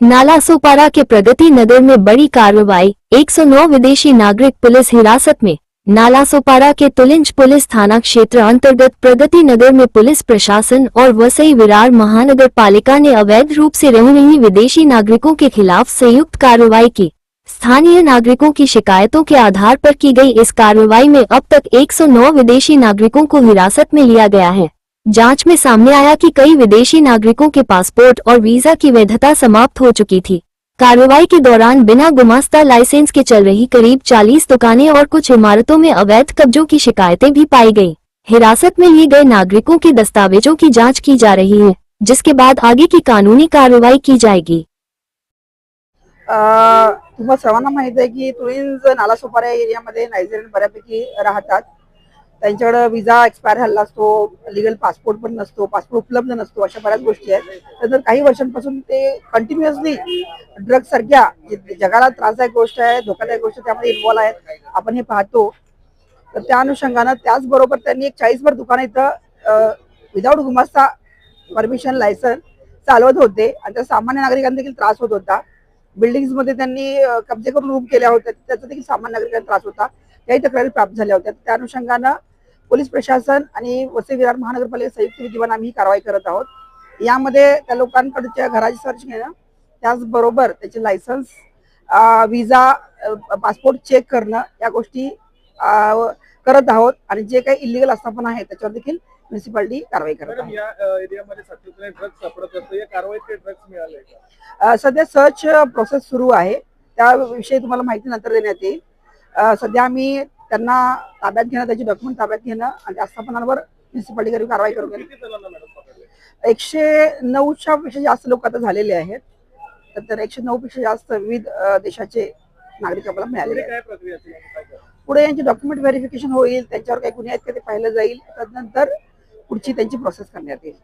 नालासोपारा के प्रगति नगर में बड़ी कार्रवाई, 109 विदेशी नागरिक पुलिस हिरासत में। नालासोपारा के तुलिंज पुलिस थाना क्षेत्र अंतर्गत प्रगति नगर में पुलिस प्रशासन और वसई विरार महानगर पालिका ने अवैध रूप से रह रही विदेशी नागरिकों के खिलाफ संयुक्त कार्रवाई की। स्थानीय नागरिकों की शिकायतों के आधार पर की गई इस कार्रवाई में अब तक 109 विदेशी नागरिकों को हिरासत में लिया गया है। जांच में सामने आया कि कई विदेशी नागरिकों के पासपोर्ट और वीजा की वैधता समाप्त हो चुकी थी। कार्रवाई के दौरान बिना गुमास्ता लाइसेंस के चल रही करीब 40 दुकानें और कुछ इमारतों में अवैध कब्जों की शिकायतें भी पाई गई। हिरासत में लिए गए नागरिकों के दस्तावेजों की जांच की जा रही है, जिसके बाद आगे की कानूनी कार्रवाई की जाएगी। तुम्हाला सर्वांना माहित आहे की तुळिंज नालासोपारा एरियामध्ये नायजेरियन बऱ्यापैकी राहतात। त्यांच्याकडे विजा एक्सपायर झाला असतो, लीगल पासपोर्ट पण नसतो, पासपोर्ट उपलब्ध नसतो, अशा बऱ्याच गोष्टी आहेत। तर काही वर्षांपासून ते कंटिन्युअसली ड्रग्ज सारख्या जगाला त्रासदायक गोष्ट आहे, धोकादायक गोष्ट त्यामध्ये इन्व्हॉल्व आहेत, आपण हे पाहतो। तर त्या अनुषंगाने त्याचबरोबर त्यांनी एक 40 दुकान इथं विदाउट गुमास्ता परमिशन लायसन्स चालवत होते आणि त्या सामान्य नागरिकांना देखील त्रास होत होता। बिल्डिंग्स मध्ये त्यांनी कब्जे करून रूम केल्या होत्या, त्याचा देखील सामान्य नागरिकांना त्रास होता। काही तक्रारी प्राप्त झाल्या होत्या। त्या अनुषंगाने पोलीस प्रशासन आणि वसई विरार महानगरपालिका संयुक्त विद्यमान आम्ही कारवाई करत आहोत। यामध्ये त्या लोकांकडच्या घराची सर्च घेणं, त्याचबरोबर त्याचे लायसन्स, विजा, पासपोर्ट चेक करणं या गोष्टी करत आहोत आणि जे काही इल्लीगल आस्थापना आहे त्याच्यावर देखील म्युनिसिपालिटी कारवाई करत आहे। या एरियामध्ये सातत्याने ड्रग्ज सापडत असतो, या कारवाईत काही ड्रग्ज मिळाले का? सध्या सर्च प्रोसेस सुरू आहे, त्याविषयी तुम्हाला माहिती नंतर देण्यात येईल। सध्या आम्ही त्यांना ताब्यात घेणं, त्याची डॉक्युमेंट ताब्यात घेणं आणि आस्थापनांवर म्युनिसिपालिटी कारवाई करू। 109च्या पेक्षा जास्त लोक आता झालेले आहेत। तर 109 पेक्षा जास्त विविध देशाचे नागरिक आपल्याला मिळालेले आहेत। पुढे यांची डॉक्युमेंट व्हेरिफिकेशन होईल, त्यांच्यावर काही गुन्हे आहेत का ते पाहिलं जाईल, त्यानंतर पुढची त्यांची प्रोसेस करण्यात येईल।